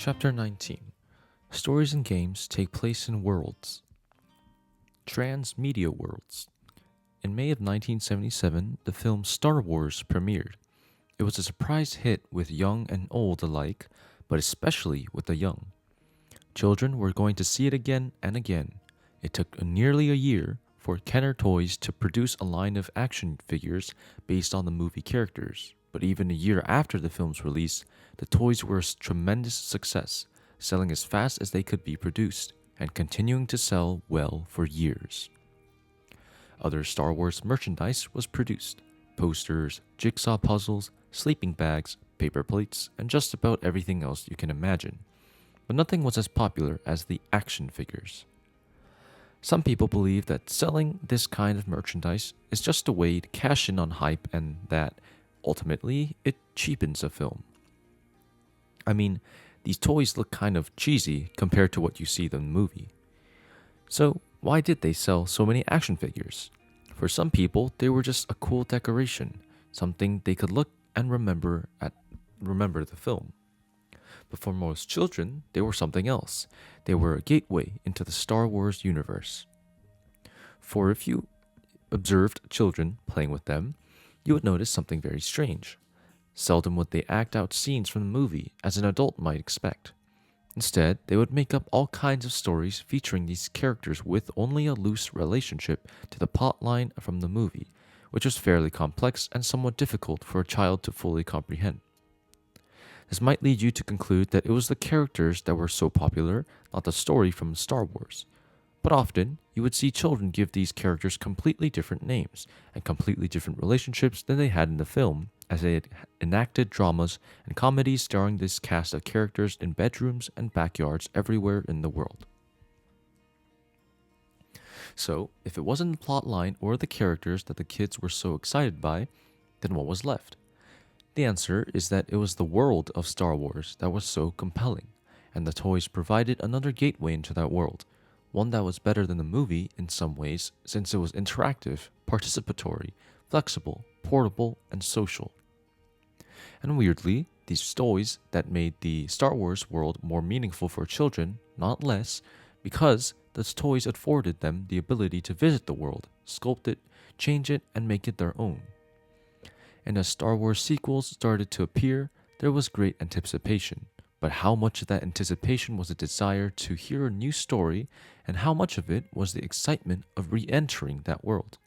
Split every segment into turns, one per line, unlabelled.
Chapter 19. Stories and games take place in worlds. Transmedia worlds. In May of 1977, the film Star Wars premiered. It was a surprise hit with young and old alike, but especially with the young. Children were going to see it again and again. It took nearly a year for Kenner Toys to produce a line of action figures based on the movie characters. But even a year after the film's release, the toys were a tremendous success, selling as fast as they could be produced, and continuing to sell well for years. Other Star Wars merchandise was produced: posters, jigsaw puzzles, sleeping bags, paper plates, and just about everything else you can imagine. But nothing was as popular as the action figures. Some people believe that selling this kind of merchandise is just a way to cash in on hype and that, ultimately, it cheapens a film. I mean, these toys look kind of cheesy compared to what you see in the movie. So, why did they sell so many action figures? For some people, they were just a cool decoration, something they could look and remember the film. But for most children, they were something else. They were a gateway into the Star Wars universe. For if you observed children playing with them, you would notice something very strange. Seldom would they act out scenes from the movie as an adult might expect. Instead, they would make up all kinds of stories featuring these characters with only a loose relationship to the plot line from the movie, which was fairly complex and somewhat difficult for a child to fully comprehend. This might lead you to conclude that it was the characters that were so popular, not the story from Star Wars. But often, you would see children give these characters completely different names and completely different relationships than they had in the film, as they had enacted dramas and comedies starring this cast of characters in bedrooms and backyards everywhere in the world. So, if it wasn't the plot line or the characters that the kids were so excited by, then what was left? The answer is that it was the world of Star Wars that was so compelling, and the toys provided another gateway into that world, one that was better than the movie in some ways since it was interactive, participatory, flexible, portable, and social. And weirdly, these toys that made the Star Wars world more meaningful for children, not less, because the toys afforded them the ability to visit the world, sculpt it, change it, and make it their own. And as Star Wars sequels started to appear, there was great anticipation. But how much of that anticipation was a desire to hear a new story, and how much of it was the excitement of re-entering that world?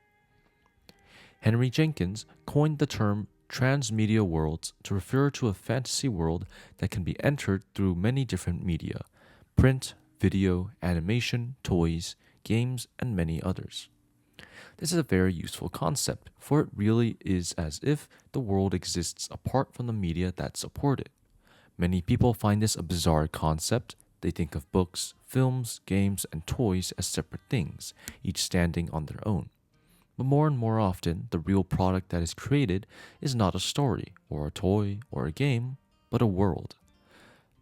Henry Jenkins coined the term transmedia worlds to refer to a fantasy world that can be entered through many different media: print, video, animation, toys, games, and many others. This is a very useful concept, for it really is as if the world exists apart from the media that support it. Many people find this a bizarre concept. They think of books, films, games, and toys as separate things, each standing on their own. But more and more often, the real product that is created is not a story, or a toy, or a game, but a world.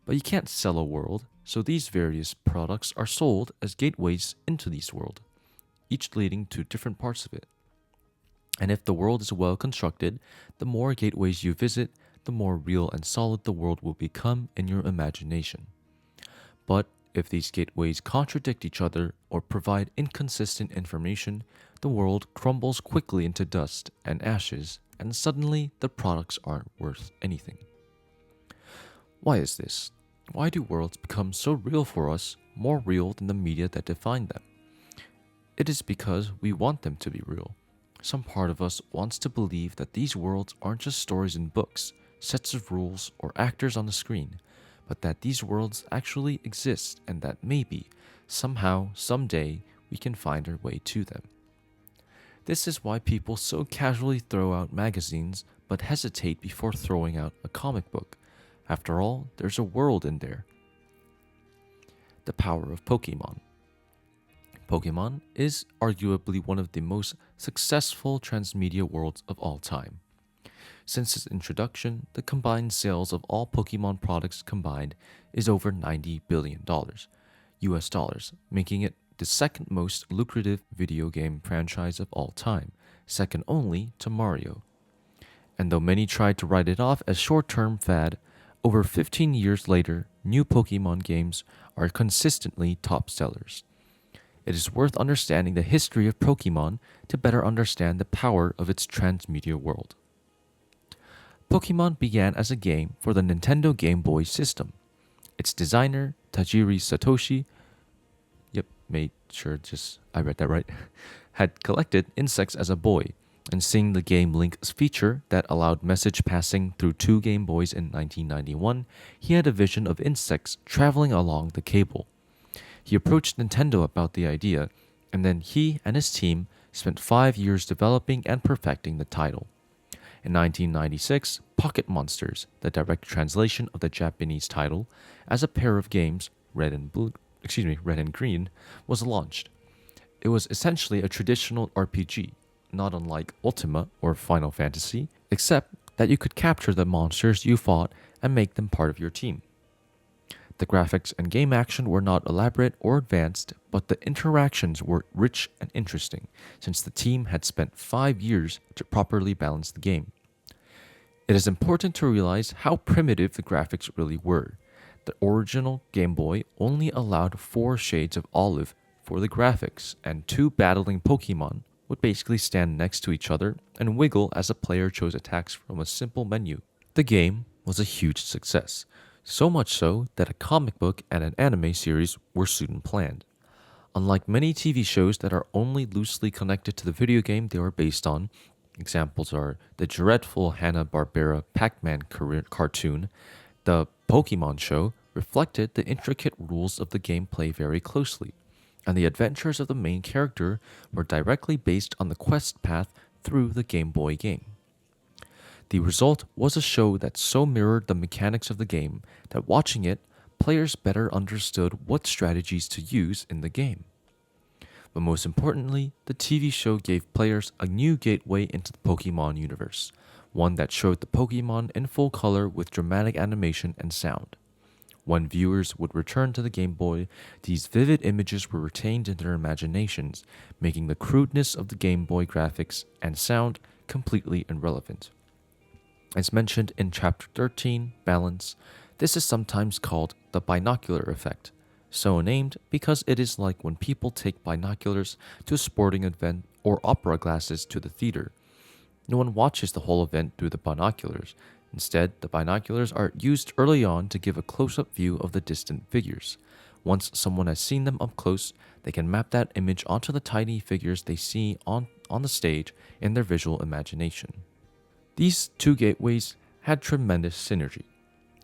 But you can't sell a world, so these various products are sold as gateways into this world, each leading to different parts of it. And if the world is well constructed, the more gateways you visit, the more real and solid the world will become in your imagination. But if these gateways contradict each other or provide inconsistent information, the world crumbles quickly into dust and ashes, and suddenly the products aren't worth anything. Why is this? Why do worlds become so real for us, more real than the media that define them? It is because we want them to be real. Some part of us wants to believe that these worlds aren't just stories in books, sets of rules, or actors on the screen, but that these worlds actually exist and that maybe, somehow, someday, we can find our way to them. This is why people so casually throw out magazines but hesitate before throwing out a comic book. After all, there's a world in there. The power of Pokemon. Pokemon is arguably one of the most successful transmedia worlds of all time. Since its introduction, the combined sales of all Pokemon products combined is over $90 billion, US dollars, making it the second most lucrative video game franchise of all time, second only to Mario. And though many tried to write it off as short-term fad, over 15 years later, new Pokemon games are consistently top sellers. It is worth understanding the history of Pokemon to better understand the power of its transmedia world. Pokemon began as a game for the Nintendo Game Boy system. Its designer, Tajiri Satoshi, yep, made sure just I read that right, had collected insects as a boy, and seeing the game Link's feature that allowed message passing through two Game Boys in 1991, he had a vision of insects traveling along the cable. He approached Nintendo about the idea, and then he and his team spent 5 years developing and perfecting the title. In 1996, Pocket Monsters, the direct translation of the Japanese title, as a pair of games, Red and Green, was launched. It was essentially a traditional RPG, not unlike Ultima or Final Fantasy, except that you could capture the monsters you fought and make them part of your team. The graphics and game action were not elaborate or advanced, but the interactions were rich and interesting, since the team had spent 5 years to properly balance the game. It is important to realize how primitive the graphics really were. The original Game Boy only allowed 4 shades of olive for the graphics, and 2 battling Pokemon would basically stand next to each other and wiggle as a player chose attacks from a simple menu. The game was a huge success, so much so that a comic book and an anime series were soon planned. Unlike many TV shows that are only loosely connected to the video game they are based on, examples are the dreadful Hanna-Barbera Pac-Man cartoon, the Pokemon show reflected the intricate rules of the gameplay very closely, and the adventures of the main character were directly based on the quest path through the Game Boy game. The result was a show that so mirrored the mechanics of the game that watching it, players better understood what strategies to use in the game. But most importantly, the TV show gave players a new gateway into the Pokemon universe, one that showed the Pokemon in full color with dramatic animation and sound. When viewers would return to the Game Boy, these vivid images were retained in their imaginations, making the crudeness of the Game Boy graphics and sound completely irrelevant. As mentioned in Chapter 13, Balance, this is sometimes called the binocular effect, so named because it is like when people take binoculars to a sporting event or opera glasses to the theater. No one watches the whole event through the binoculars. Instead, the binoculars are used early on to give a close-up view of the distant figures. Once someone has seen them up close, they can map that image onto the tiny figures they see on the stage in their visual imagination. These 2 gateways had tremendous synergy.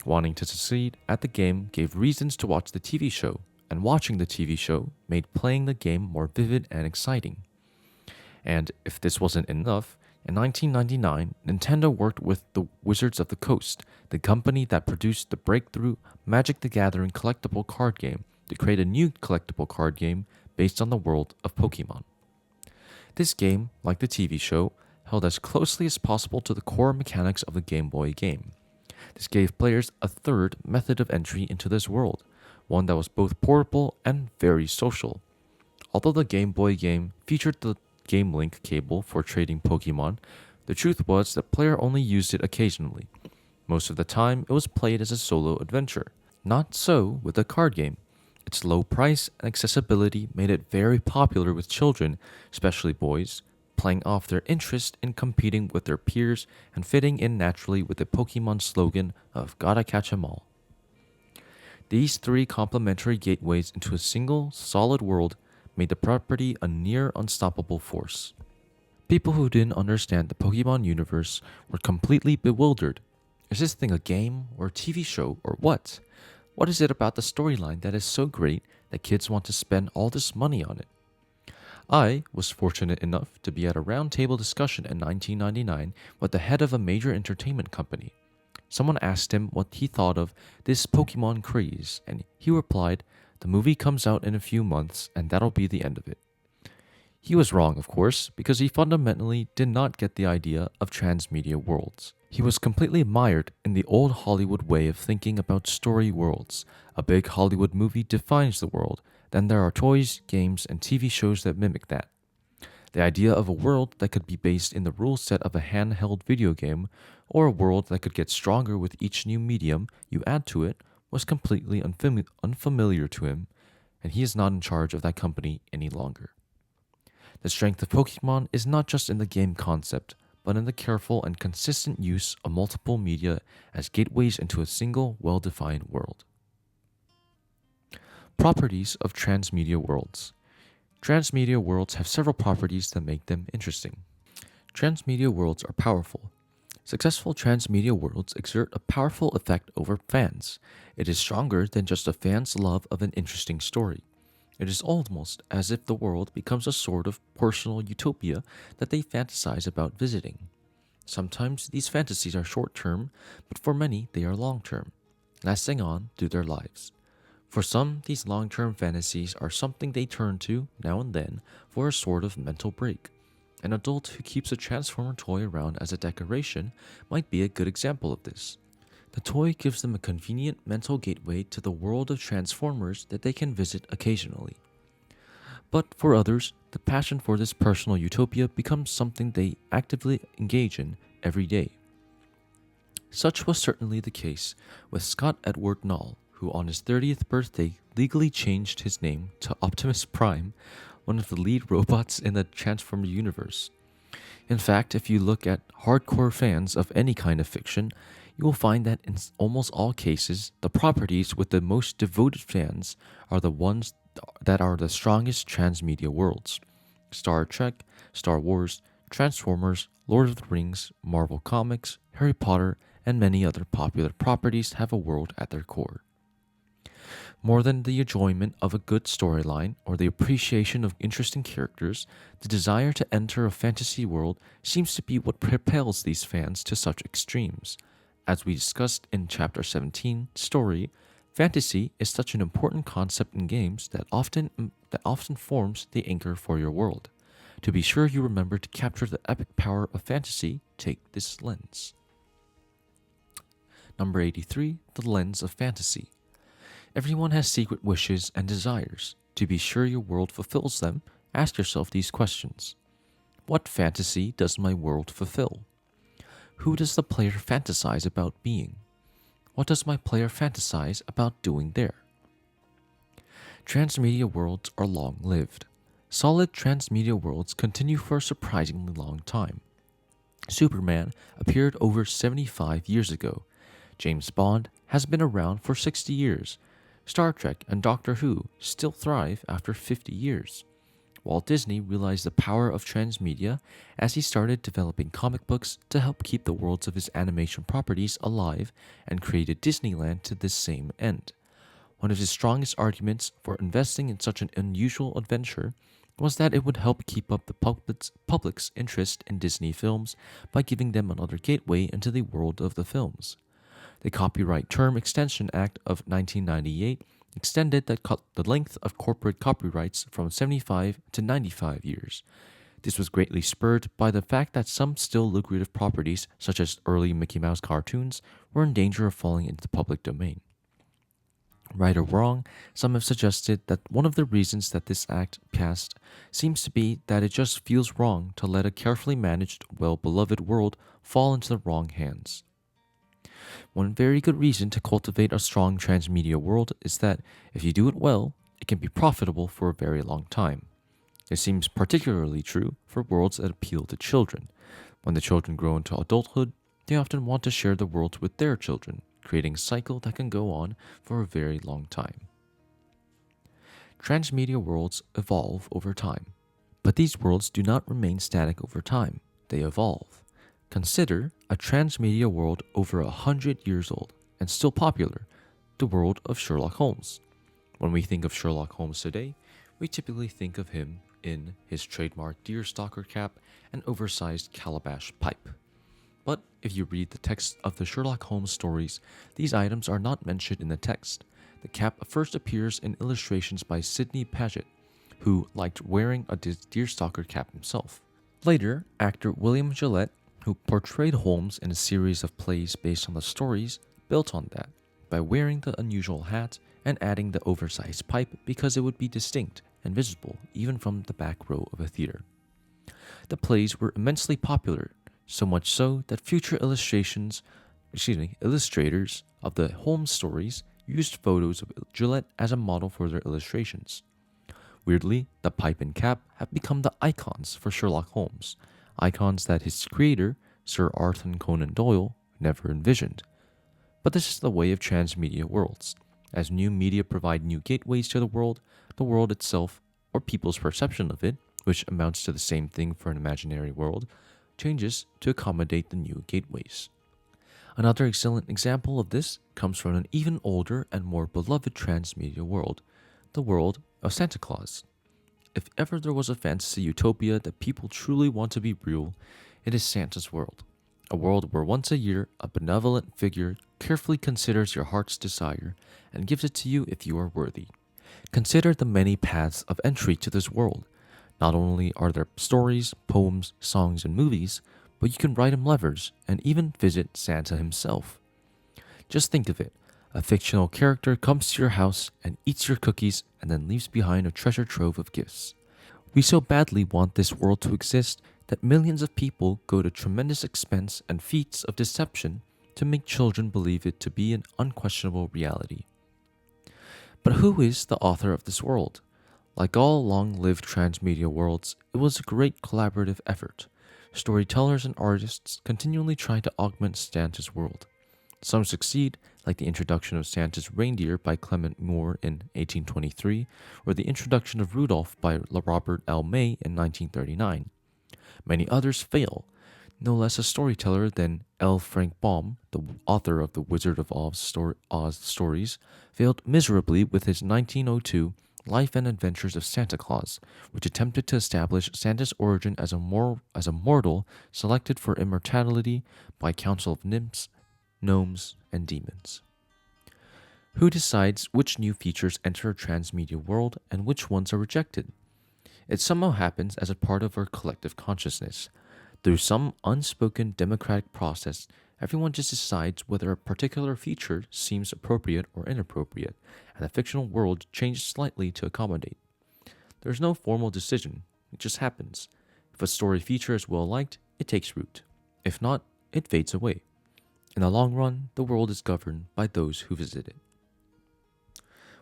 Wanting to succeed at the game gave reasons to watch the TV show, and watching the TV show made playing the game more vivid and exciting. And if this wasn't enough, in 1999, Nintendo worked with the Wizards of the Coast, the company that produced the breakthrough Magic the Gathering collectible card game, to create a new collectible card game based on the world of Pokemon. This game, like the TV show, held as closely as possible to the core mechanics of the Game Boy game. This gave players a third method of entry into this world, one that was both portable and very social. Although the Game Boy game featured the Game Link cable for trading Pokemon, the truth was that player only used it occasionally. Most of the time, it was played as a solo adventure. Not so with the card game. Its low price and accessibility made it very popular with children, especially boys, playing off their interest in competing with their peers and fitting in naturally with the Pokemon slogan of "Gotta catch 'em all." These 3 complementary gateways into a single, solid world made the property a near unstoppable force. People who didn't understand the Pokemon universe were completely bewildered. Is this thing a game or a TV show or what? What is it about the storyline that is so great that kids want to spend all this money on it? I was fortunate enough to be at a roundtable discussion in 1999 with the head of a major entertainment company. Someone asked him what he thought of this Pokemon craze, and he replied, "The movie comes out in a few months, and that'll be the end of it." He was wrong, of course, because he fundamentally did not get the idea of transmedia worlds. He was completely mired in the old Hollywood way of thinking about story worlds. A big Hollywood movie defines the world, then there are toys, games, and TV shows that mimic that. The idea of a world that could be based in the rule set of a handheld video game, or a world that could get stronger with each new medium you add to it, was completely unfamiliar to him, and he is not in charge of that company any longer. The strength of Pokemon is not just in the game concept, but in the careful and consistent use of multiple media as gateways into a single, well defined world. Properties of transmedia worlds. Transmedia worlds have several properties that make them interesting. Transmedia worlds are powerful. Successful transmedia worlds exert a powerful effect over fans. It is stronger than just a fan's love of an interesting story. It is almost as if the world becomes a sort of personal utopia that they fantasize about visiting. Sometimes these fantasies are short term, but for many they are long term, lasting on through their lives. For some, these long term fantasies are something they turn to now and then for a sort of mental break. An adult who keeps a Transformer toy around as a decoration might be a good example of this. The toy gives them a convenient mental gateway to the world of Transformers that they can visit occasionally. But for others, the passion for this personal utopia becomes something they actively engage in every day. Such was certainly the case with Scott Edward Null, who on his 30th birthday legally changed his name to Optimus Prime, one of the lead robots in the Transformer universe. In fact, if you look at hardcore fans of any kind of fiction, you will find that in almost all cases, the properties with the most devoted fans are the ones that are the strongest transmedia worlds. Star Trek, Star Wars, Transformers, Lord of the Rings, Marvel Comics, Harry Potter, and many other popular properties have a world at their core. More than the enjoyment of a good storyline or the appreciation of interesting characters, the desire to enter a fantasy world seems to be what propels these fans to such extremes. As we discussed in Chapter 17, Story, fantasy is such an important concept in games that often forms the anchor for your world. To be sure you remember to capture the epic power of fantasy, take this lens. Number 83, the lens of fantasy. Everyone has secret wishes and desires. To be sure your world fulfills them, ask yourself these questions. What fantasy does my world fulfill? Who does the player fantasize about being? What does my player fantasize about doing there? Transmedia worlds are long-lived. Solid transmedia worlds continue for a surprisingly long time. Superman appeared over 75 years ago. James Bond has been around for 60 years. Star Trek and Doctor Who still thrive after 50 years. Walt Disney realized the power of transmedia as he started developing comic books to help keep the worlds of his animation properties alive and created Disneyland to this same end. One of his strongest arguments for investing in such an unusual adventure was that it would help keep up the public's interest in Disney films by giving them another gateway into the world of the films. The Copyright Term Extension Act of 1998 extended the length of corporate copyrights from 75 to 95 years. This was greatly spurred by the fact that some still lucrative properties, such as early Mickey Mouse cartoons, were in danger of falling into the public domain. Right or wrong, some have suggested that one of the reasons that this act passed seems to be that it just feels wrong to let a carefully managed, well-beloved world fall into the wrong hands. One very good reason to cultivate a strong transmedia world is that if you do it well, it can be profitable for a very long time. It seems particularly true for worlds that appeal to children. When the children grow into adulthood, they often want to share the world with their children, creating a cycle that can go on for a very long time. Transmedia worlds evolve over time, but these worlds do not remain static over time. They evolve. Consider a transmedia world over 100 years old and still popular, the world of Sherlock Holmes. When we think of Sherlock Holmes today, we typically think of him in his trademark deerstalker cap and oversized calabash pipe. But if you read the text of the Sherlock Holmes stories, these items are not mentioned in the text. The cap first appears in illustrations by Sidney Paget, who liked wearing a deerstalker cap himself. Later, actor William Gillette, who portrayed Holmes in a series of plays based on the stories, built on that by wearing the unusual hat and adding the oversized pipe because it would be distinct and visible even from the back row of a theater. The plays were immensely popular, so much so that future illustrators of the Holmes stories used photos of Gillette as a model for their illustrations. Weirdly, the pipe and cap have become the icons for Sherlock Holmes, icons that his creator, Sir Arthur Conan Doyle, never envisioned. But this is the way of transmedia worlds. As new media provide new gateways to the world itself, or people's perception of it, which amounts to the same thing for an imaginary world, changes to accommodate the new gateways. Another excellent example of this comes from an even older and more beloved transmedia world, the world of Santa Claus. If ever there was a fantasy utopia that people truly want to be real, it is Santa's world. A world where once a year a benevolent figure carefully considers your heart's desire and gives it to you if you are worthy. Consider the many paths of entry to this world. Not only are there stories, poems, songs, and movies, but you can write him letters and even visit Santa himself. Just think of it. A fictional character comes to your house and eats your cookies and then leaves behind a treasure trove of gifts. We so badly want this world to exist that millions of people go to tremendous expense and feats of deception to make children believe it to be an unquestionable reality. But who is the author of this world? Like all long-lived transmedia worlds, it was a great collaborative effort. Storytellers and artists continually try to augment Santa's world. Some succeed, like the introduction of Santa's reindeer by Clement Moore in 1823, or the introduction of Rudolph by Robert L. May in 1939. Many others fail. No less a storyteller than L. Frank Baum, the author of the Wizard of Oz stories, failed miserably with his 1902 Life and Adventures of Santa Claus, which attempted to establish Santa's origin as a mortal selected for immortality by a council of nymphs, gnomes, and demons. Who decides which new features enter a transmedia world and which ones are rejected? It somehow happens as a part of our collective consciousness. Through some unspoken democratic process, everyone just decides whether a particular feature seems appropriate or inappropriate, and the fictional world changes slightly to accommodate. There is no formal decision, it just happens. If a story feature is well liked, it takes root. If not, it fades away. In the long run, the world is governed by those who visit it.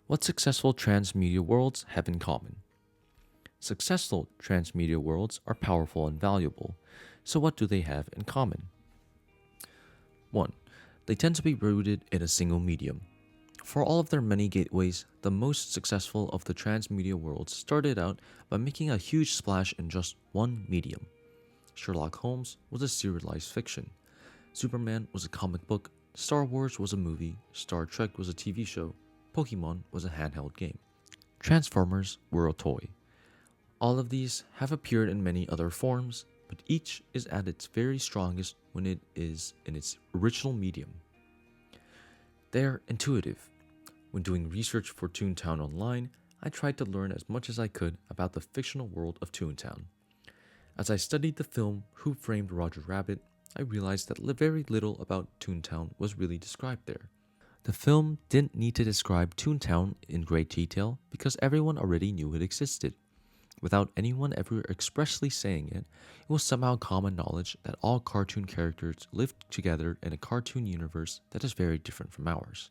What successful transmedia worlds have in common? Successful transmedia worlds are powerful and valuable, so what do they have in common? 1. They tend to be rooted in a single medium. For all of their many gateways, the most successful of the transmedia worlds started out by making a huge splash in just one medium. Sherlock Holmes was a serialized fiction. Superman was a comic book, Star Wars was a movie, Star Trek was a TV show, Pokemon was a handheld game. Transformers were a toy. All of these have appeared in many other forms, but each is at its very strongest when it is in its original medium. They are intuitive. When doing research for Toontown Online, I tried to learn as much as I could about the fictional world of Toontown. As I studied the film Who Framed Roger Rabbit, I realized that very little about Toontown was really described there. The film didn't need to describe Toontown in great detail because everyone already knew it existed. Without anyone ever expressly saying it, it was somehow common knowledge that all cartoon characters live together in a cartoon universe that is very different from ours.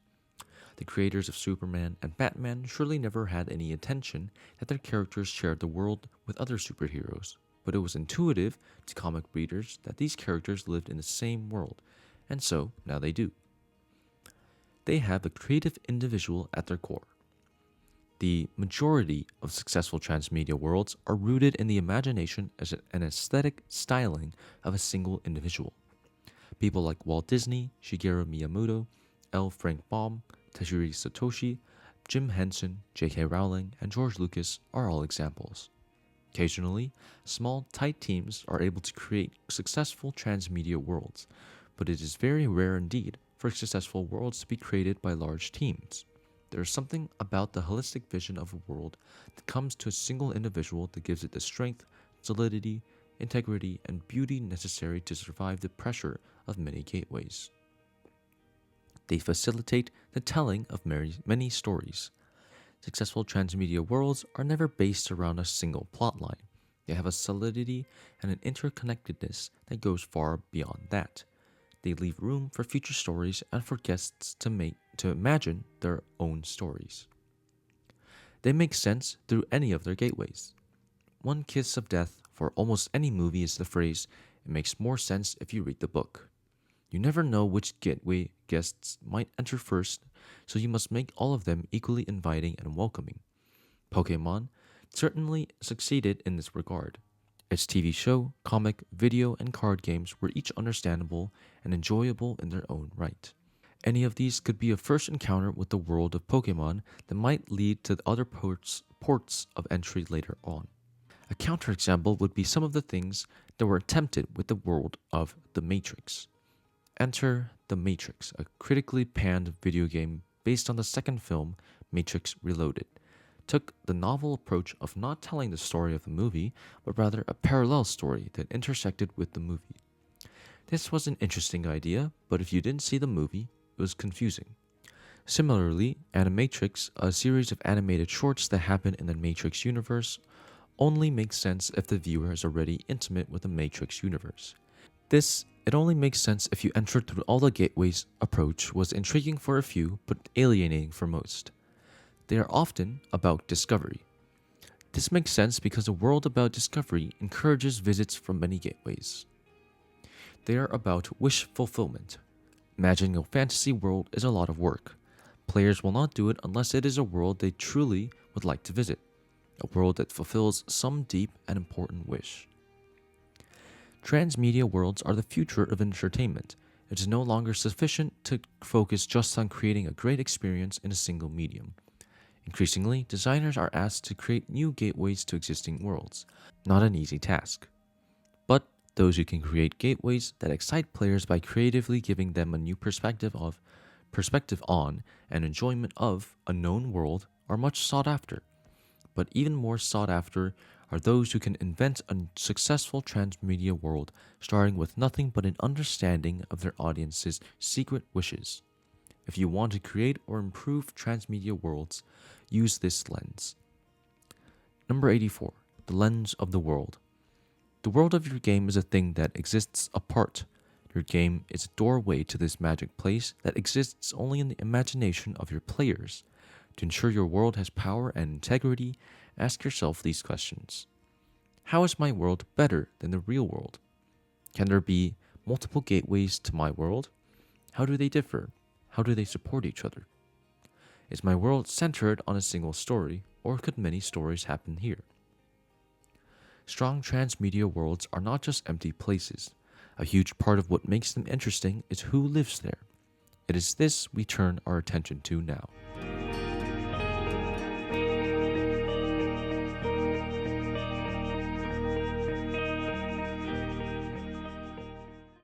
The creators of Superman and Batman surely never had any intention that their characters shared the world with other superheroes, but it was intuitive to comic readers that these characters lived in the same world, and so now they do. They have a creative individual at their core. The majority of successful transmedia worlds are rooted in the imagination as an aesthetic styling of a single individual. People like Walt Disney, Shigeru Miyamoto, L. Frank Baum, Tajiri Satoshi, Jim Henson, J.K. Rowling, and George Lucas are all examples. Occasionally, small, tight teams are able to create successful transmedia worlds, but it is very rare indeed for successful worlds to be created by large teams. There is something about the holistic vision of a world that comes to a single individual that gives it the strength, solidity, integrity, and beauty necessary to survive the pressure of many gateways. They facilitate the telling of many stories. Successful transmedia worlds are never based around a single plotline. They have a solidity and an interconnectedness that goes far beyond that. They leave room for future stories and for guests to to imagine their own stories. They make sense through any of their gateways. One kiss of death for almost any movie is the phrase, "It makes more sense if you read the book." You never know which gateway guests might enter first, so you must make all of them equally inviting and welcoming. Pokemon certainly succeeded in this regard. Its TV show, comic, video, and card games were each understandable and enjoyable in their own right. Any of these could be a first encounter with the world of Pokemon that might lead to other ports of entry later on. A counterexample would be some of the things that were attempted with the world of The Matrix. Enter The Matrix, a critically panned video game based on the second film, Matrix Reloaded. Took the novel approach of not telling the story of the movie, but rather a parallel story that intersected with the movie. This was an interesting idea, but if you didn't see the movie, it was confusing. Similarly, Animatrix, a series of animated shorts that happen in the Matrix universe, only makes sense if the viewer is already intimate with the Matrix universe. It only makes sense if you enter through all the gateways. Approach was intriguing for a few, but alienating for most. They are often about discovery. This makes sense because a world about discovery encourages visits from many gateways. They are about wish fulfillment. Imagining a fantasy world is a lot of work. Players will not do it unless it is a world they truly would like to visit, a world that fulfills some deep and important wish. Transmedia worlds are the future of entertainment. It is no longer sufficient to focus just on creating a great experience in a single medium. Increasingly, designers are asked to create new gateways to existing worlds, not an easy task. But those who can create gateways that excite players by creatively giving them a new perspective on, and enjoyment of a known world are much sought after. But even more sought after are those who can invent a successful transmedia world starting with nothing but an understanding of their audience's secret wishes. If you want to create or improve transmedia worlds, use this lens. Number 84. The lens of the world. The world of your game is a thing that exists apart. Your game is a doorway to this magic place that exists only in the imagination of your players. To ensure your world has power and integrity, ask yourself these questions. How is my world better than the real world? Can there be multiple gateways to my world? How do they differ? How do they support each other? Is my world centered on a single story, or could many stories happen here? Strong transmedia worlds are not just empty places. A huge part of what makes them interesting is who lives there. It is this we turn our attention to now.